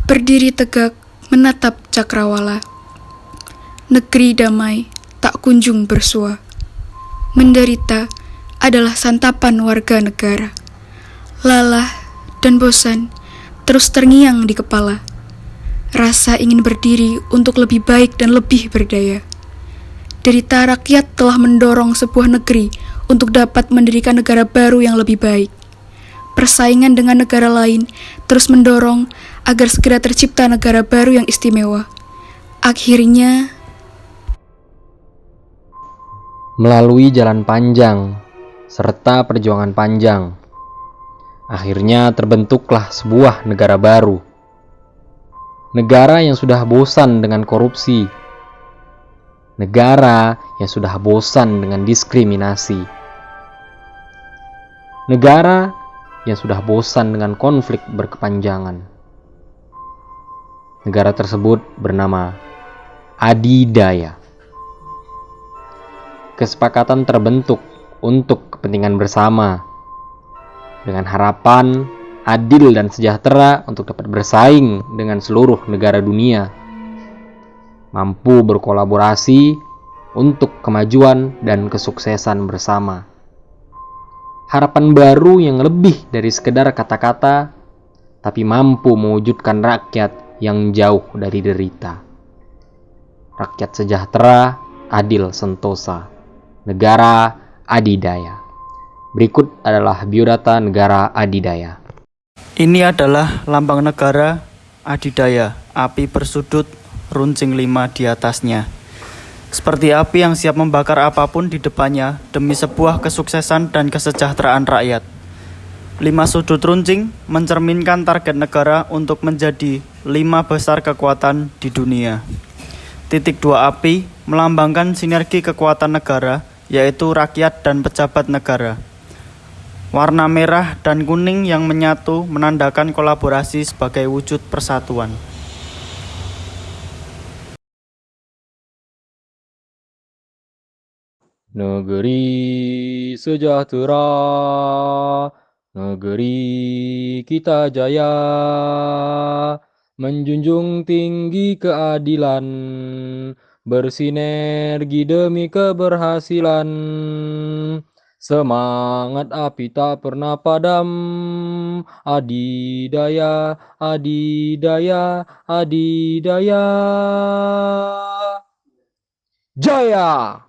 Berdiri tegak menatap cakrawala. Negeri damai tak kunjung bersua. Menderita adalah santapan warga negara. Lelah dan bosan terus terngiang di kepala. Rasa ingin berdiri untuk lebih baik dan lebih berdaya. Derita rakyat telah mendorong sebuah negeri untuk dapat mendirikan negara baru yang lebih baik. Persaingan dengan negara lain terus mendorong agar segera tercipta negara baru yang istimewa. Akhirnya, melalui jalan panjang serta perjuangan panjang, akhirnya terbentuklah sebuah negara baru. Negara yang sudah bosan dengan korupsi. Negara yang sudah bosan dengan diskriminasi. Negara yang sudah bosan dengan konflik berkepanjangan. Negara tersebut bernama Adidaya. Kesepakatan terbentuk untuk kepentingan bersama, dengan harapan adil dan sejahtera untuk dapat bersaing dengan seluruh negara dunia, mampu berkolaborasi untuk kemajuan dan kesuksesan bersama. Harapan baru yang lebih dari sekedar kata-kata, tapi mampu mewujudkan rakyat yang jauh dari derita. Rakyat sejahtera, adil, sentosa. Negara Adidaya. Berikut adalah biodata negara Adidaya. Ini adalah lambang negara Adidaya, api bersudut, runcing 5 di atasnya. Seperti api yang siap membakar apapun di depannya demi sebuah kesuksesan dan kesejahteraan rakyat. 5 sudut runcing mencerminkan target negara untuk menjadi 5 besar kekuatan di dunia. Titik 2 api melambangkan sinergi kekuatan negara, yaitu rakyat dan pejabat negara. Warna merah dan kuning yang menyatu menandakan kolaborasi sebagai wujud persatuan. Negeri sejahtera, negeri kita jaya, menjunjung tinggi keadilan, bersinergi demi keberhasilan. Semangat api tak pernah padam, Adidaya, Adidaya, Adidaya, jaya!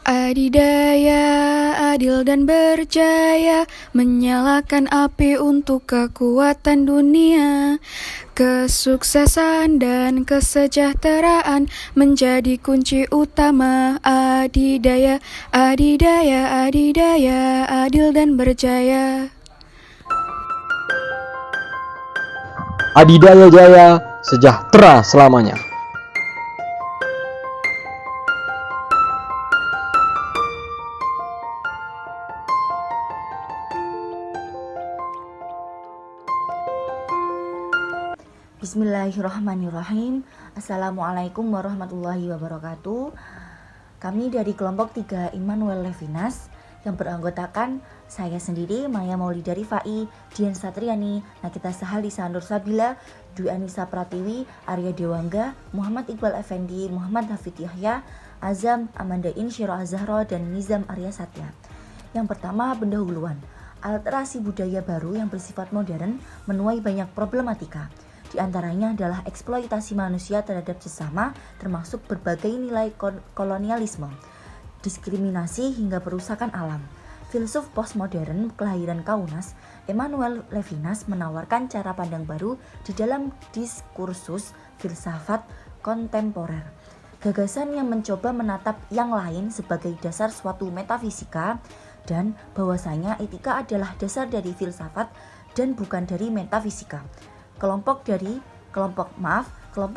Adidaya, adil dan berjaya, menyalakan api untuk kekuatan dunia. Kesuksesan dan kesejahteraan menjadi kunci utama. Adidaya, Adidaya, Adidaya, adil dan berjaya. Adidaya jaya, sejahtera selamanya. Bismillahirrahmanirrahim. Assalamualaikum warahmatullahi wabarakatuh. Kami dari kelompok 3 Immanuel Levinas yang beranggotakan saya sendiri, Maya Maulida Rifai, Dian Satriani, Nakita Sahalisa Nur Sabila, Dwi Anissa Pratiwi, Arya Dewangga, Muhammad Iqbal Effendi, Muhammad Hafid Yahya, Azam Amanda Insyiro Azharo, dan Nizam Arya Satya. Yang pertama, pendahuluan. Alterasi budaya baru yang bersifat modern menuai banyak problematika. Di antaranya adalah eksploitasi manusia terhadap sesama, termasuk berbagai nilai kolonialisme, diskriminasi hingga perusakan alam. Filsuf postmodern kelahiran Kaunas, Immanuel Levinas menawarkan cara pandang baru di dalam diskursus filsafat kontemporer. Gagasan yang mencoba menatap yang lain sebagai dasar suatu metafisika, dan bahwasanya etika adalah dasar dari filsafat dan bukan dari metafisika. Kelompok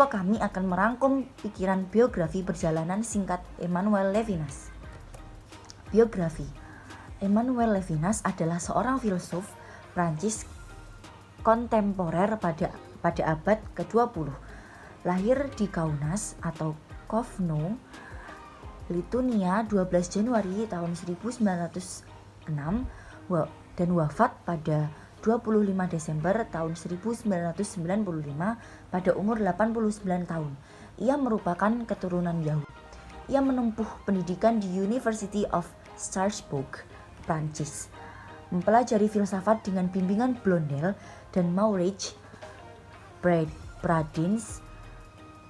kami akan merangkum pikiran biografi perjalanan singkat Immanuel Levinas. Biografi. Immanuel Levinas adalah seorang filsuf Prancis kontemporer pada abad ke-20. Lahir di Kaunas atau Kovno, Lituania 12 Januari tahun 1906, dan wafat pada 25 Desember tahun 1995 pada umur 89 tahun. Ia merupakan keturunan Yahudi. Ia menempuh pendidikan di University of Strasbourg, Prancis, mempelajari filsafat dengan bimbingan Blondel dan Maurits Pradins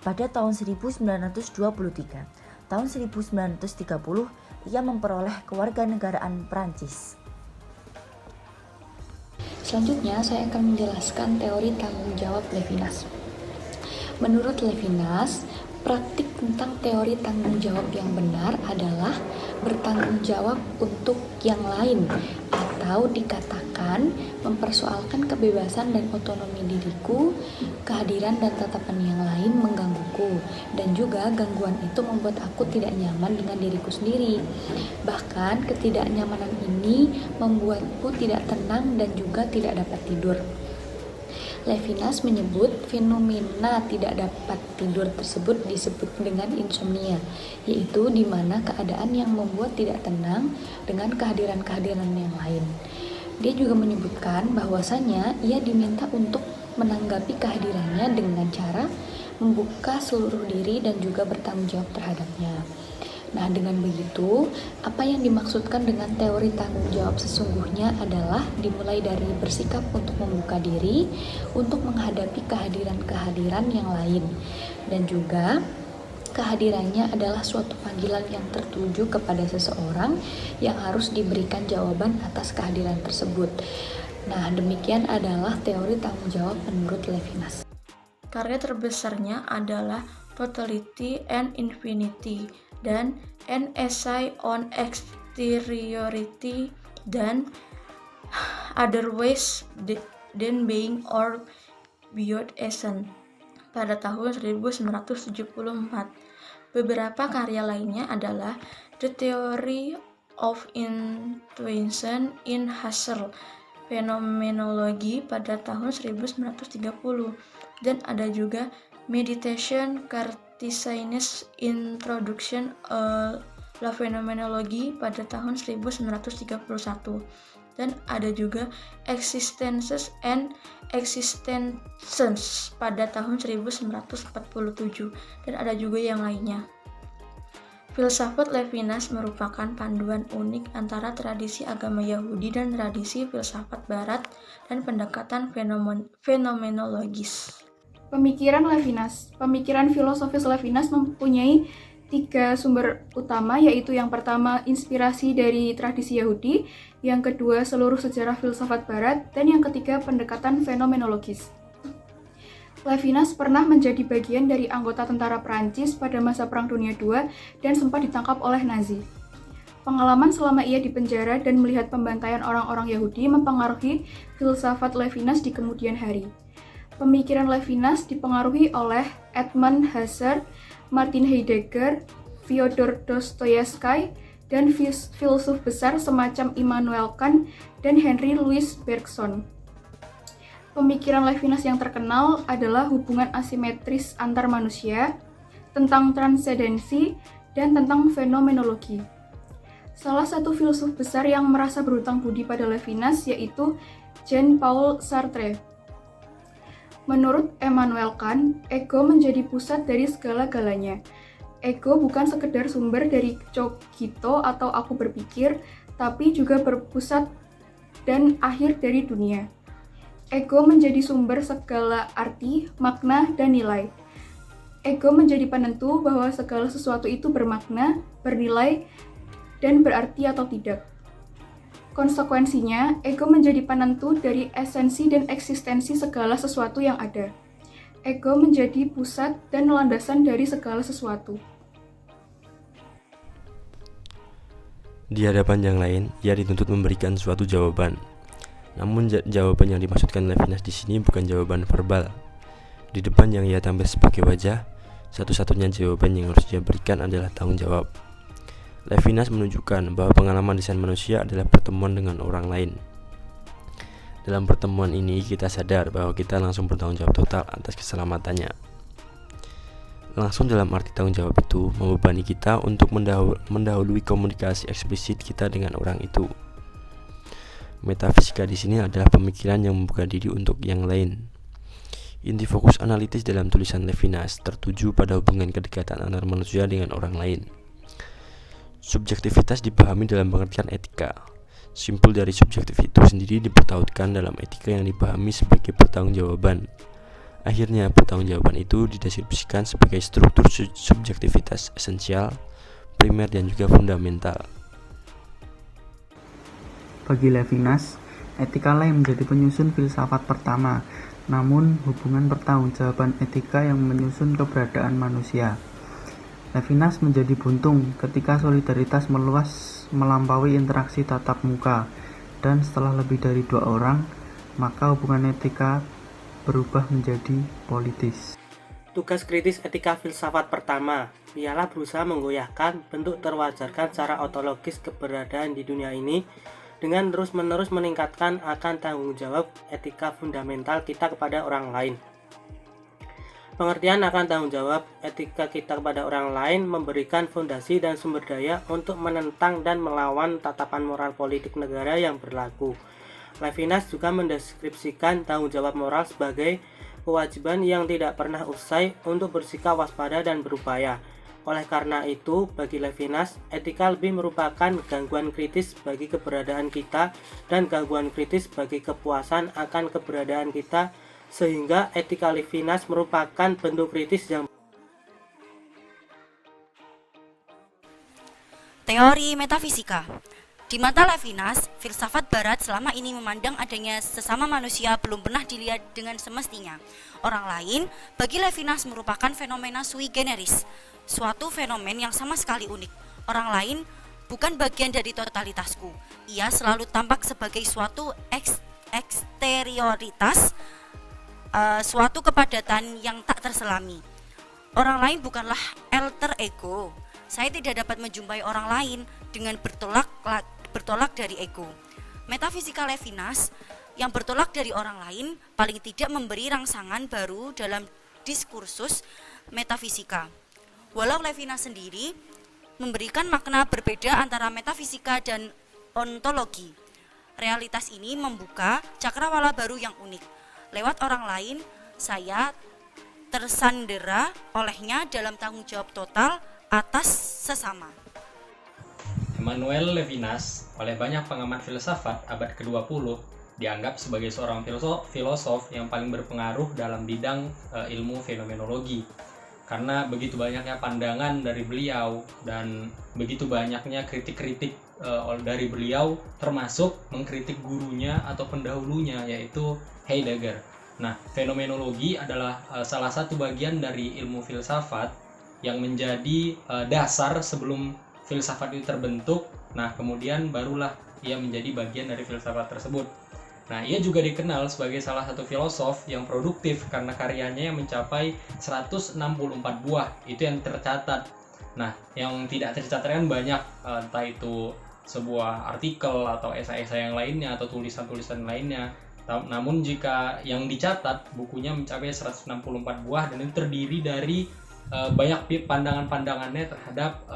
pada tahun 1923. Tahun 1930, ia memperoleh kewarganegaraan Prancis. Selanjutnya, saya akan menjelaskan teori tanggung jawab Levinas. Menurut Levinas, praktik tentang teori tanggung jawab yang benar adalah bertanggung jawab untuk yang lain, atau dikatakan mempersoalkan kebebasan dan otonomi diriku, kehadiran dan tatapan yang lain menggangguku, dan juga gangguan itu membuat aku tidak nyaman dengan diriku sendiri. Bahkan ketidaknyamanan ini membuatku tidak tenang dan juga tidak dapat tidur. Levinas menyebut fenomena tidak dapat tidur tersebut disebut dengan insomnia, yaitu di mana keadaan yang membuat tidak tenang dengan kehadiran-kehadiran yang lain. Dia juga menyebutkan bahwasanya ia diminta untuk menanggapi kehadirannya dengan cara membuka seluruh diri dan juga bertanggung jawab terhadapnya. Nah, dengan begitu, apa yang dimaksudkan dengan teori tanggung jawab sesungguhnya adalah dimulai dari bersikap untuk membuka diri, untuk menghadapi kehadiran-kehadiran yang lain, dan juga kehadirannya adalah suatu panggilan yang tertuju kepada seseorang yang harus diberikan jawaban atas kehadiran tersebut. Nah, demikian adalah teori tanggung jawab menurut Levinas. Karya terbesarnya adalah Totality and Infinity dan An Essay on Exteriority dan Other Ways Than Being or Beyond Essence pada tahun 1974. Beberapa karya lainnya adalah The Theory of Intuition in Husserl Phenomenology pada tahun 1930, dan ada juga Meditation Cartesianist Introduction a la Phenomenology pada tahun 1931, dan ada juga Existences and Existences pada tahun 1947, dan ada juga yang lainnya. Filsafat Levinas merupakan panduan unik antara tradisi agama Yahudi dan tradisi filsafat Barat dan pendekatan fenomenologis. Pemikiran filosofis Levinas mempunyai 3 sumber utama, yaitu yang pertama inspirasi dari tradisi Yahudi, yang kedua seluruh sejarah filsafat Barat, dan yang ketiga pendekatan fenomenologis. Levinas pernah menjadi bagian dari anggota tentara Prancis pada masa Perang Dunia II dan sempat ditangkap oleh Nazi. Pengalaman selama ia di penjara dan melihat pembantaian orang-orang Yahudi mempengaruhi filsafat Levinas di kemudian hari. Pemikiran Levinas dipengaruhi oleh Edmund Husserl, Martin Heidegger, Fyodor Dostoyevsky, dan filsuf besar semacam Immanuel Kant dan Henry Louis Bergson. Pemikiran Levinas yang terkenal adalah hubungan asimetris antar manusia, tentang transendensi, dan tentang fenomenologi. Salah satu filsuf besar yang merasa berhutang budi pada Levinas yaitu Jean-Paul Sartre. Menurut Immanuel Kant, ego menjadi pusat dari segala-galanya. Ego bukan sekedar sumber dari cogito atau aku berpikir, tapi juga berpusat dan akhir dari dunia. Ego menjadi sumber segala arti, makna, dan nilai. Ego menjadi penentu bahwa segala sesuatu itu bermakna, bernilai, dan berarti atau tidak. Konsekuensinya, ego menjadi penentu dari esensi dan eksistensi segala sesuatu yang ada. Ego menjadi pusat dan landasan dari segala sesuatu. Di hadapan yang lain, ia dituntut memberikan suatu jawaban. Namun jawaban yang dimaksudkan Levinas di sini bukan jawaban verbal. Di depan yang ia tampil sebagai wajah, satu-satunya jawaban yang harus dia berikan adalah tanggung jawab. Levinas menunjukkan bahwa pengalaman lisan manusia adalah pertemuan dengan orang lain. Dalam pertemuan ini kita sadar bahwa kita langsung bertanggung jawab total atas keselamatannya. Langsung dalam arti tanggung jawab itu membebani kita untuk mendahului komunikasi eksplisit kita dengan orang itu. Metafisika di sini adalah pemikiran yang membuka diri untuk yang lain. Inti fokus analitis dalam tulisan Levinas tertuju pada hubungan kedekatan antar manusia dengan orang lain. Subjektivitas dipahami dalam pengertian etika. Simpul dari subjektif itu sendiri dipertautkan dalam etika yang dipahami sebagai pertanggungjawaban. Akhirnya, pertanggungjawaban itu dideskripsikan sebagai struktur subjektivitas esensial, primer, dan juga fundamental. Bagi Levinas, etikalah yang menjadi penyusun filsafat pertama, namun hubungan pertanggungjawaban etika yang menyusun keberadaan manusia. Levinas menjadi buntung ketika solidaritas meluas melampaui interaksi tatap muka, dan setelah lebih dari 2 orang, maka hubungan etika berubah menjadi politis. Tugas kritis etika filsafat pertama ialah berusaha menggoyahkan bentuk terwajarkan secara ontologis keberadaan di dunia ini dengan terus-menerus meningkatkan akan tanggung jawab etika fundamental kita kepada orang lain. Pengertian akan tanggung jawab etika kita kepada orang lain memberikan fondasi dan sumber daya untuk menentang dan melawan tatapan moral politik negara yang berlaku. Levinas juga mendeskripsikan tanggung jawab moral sebagai kewajiban yang tidak pernah usai untuk bersikap waspada dan berupaya. Oleh karena itu, bagi Levinas, etika lebih merupakan gangguan kritis bagi keberadaan kita dan gangguan kritis bagi kepuasan akan keberadaan kita, sehingga etika Levinas merupakan bentuk kritis yang Teori metafisika. Di mata Levinas, filsafat barat selama ini memandang adanya sesama manusia belum pernah dilihat dengan semestinya. Orang lain, bagi Levinas merupakan fenomena sui generis, suatu fenomen yang sama sekali unik. Orang lain bukan bagian dari totalitasku. Ia selalu tampak sebagai suatu eksterioritas, suatu kepadatan yang tak terselami. Orang lain bukanlah alter ego. Saya tidak dapat menjumpai orang lain dengan bertolak dari ego. Metafisika Levinas yang bertolak dari orang lain paling tidak memberi rangsangan baru dalam diskursus metafisika. Walau Levinas sendiri memberikan makna berbeda antara metafisika dan ontologi. Realitas ini membuka cakrawala baru yang unik. Lewat orang lain, saya tersandera olehnya dalam tanggung jawab total atas sesama. Emmanuel Levinas, oleh banyak pengamat filsafat abad ke-20, dianggap sebagai seorang filosof yang paling berpengaruh dalam bidang ilmu fenomenologi. Karena begitu banyaknya pandangan dari beliau dan begitu banyaknya kritik-kritik dari beliau, termasuk mengkritik gurunya atau pendahulunya, yaitu Heidegger. Nah, fenomenologi adalah salah satu bagian dari ilmu filsafat yang menjadi dasar sebelum filsafat itu terbentuk. Nah, kemudian barulah ia menjadi bagian dari filsafat tersebut. Nah, ia juga dikenal sebagai salah satu filosof yang produktif karena karyanya yang mencapai 164 buah. Itu yang tercatat. Nah, yang tidak tercatat kan banyak, entah itu sebuah artikel atau esai-esai yang lainnya atau tulisan-tulisan lainnya. Namun jika yang dicatat bukunya mencapai 164 buah dan itu terdiri dari banyak pandangan-pandangannya terhadap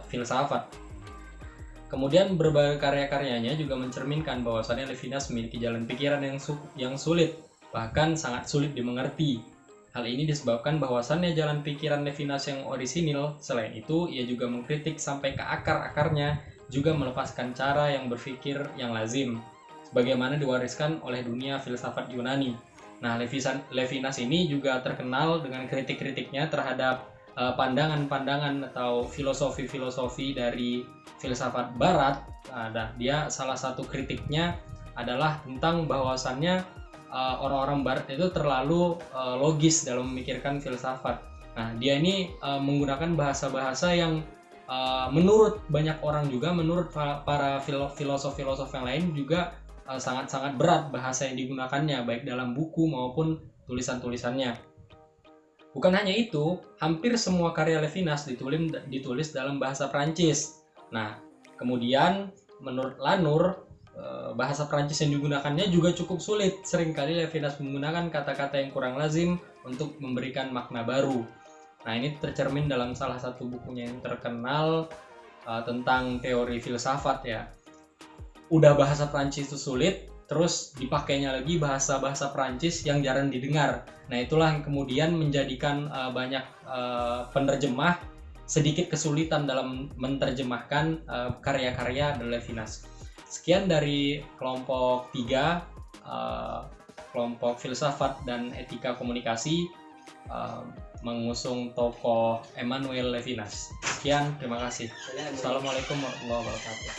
filsafat. Kemudian berbagai karya-karyanya juga mencerminkan bahwasannya Levinas memiliki jalan pikiran yang sulit, bahkan sangat sulit dimengerti. Hal ini disebabkan bahwasannya jalan pikiran Levinas yang orisinil. Selain itu, ia juga mengkritik sampai ke akar-akarnya, juga melepaskan cara yang berpikir yang lazim, sebagaimana diwariskan oleh dunia filsafat Yunani. Nah, Levinas ini juga terkenal dengan kritik-kritiknya terhadap pandangan-pandangan atau filosofi-filosofi dari filsafat barat. Nah, dia salah satu kritiknya adalah tentang bahwasannya orang-orang barat itu terlalu logis dalam memikirkan filsafat. Nah, dia ini menggunakan bahasa-bahasa yang menurut banyak orang juga, menurut para filosof-filosof yang lain juga sangat-sangat berat bahasa yang digunakannya, baik dalam buku maupun tulisan-tulisannya. Bukan hanya itu, hampir semua karya Levinas ditulis dalam bahasa Prancis. Nah, kemudian menurut Lanour, bahasa Prancis yang digunakannya juga cukup sulit. Seringkali Levinas menggunakan kata-kata yang kurang lazim untuk memberikan makna baru. Nah, ini tercermin dalam salah satu bukunya yang terkenal tentang teori filsafat ya. udah bahasa Prancis itu sulit, terus dipakainya lagi bahasa-bahasa Prancis yang jarang didengar. Nah, itulah yang kemudian menjadikan banyak penerjemah sedikit kesulitan dalam menerjemahkan karya-karya de Levinas. Sekian dari kelompok 3, kelompok filsafat dan etika komunikasi, mengusung tokoh Emmanuel Levinas. Sekian, terima kasih. Assalamualaikum warahmatullahi wabarakatuh.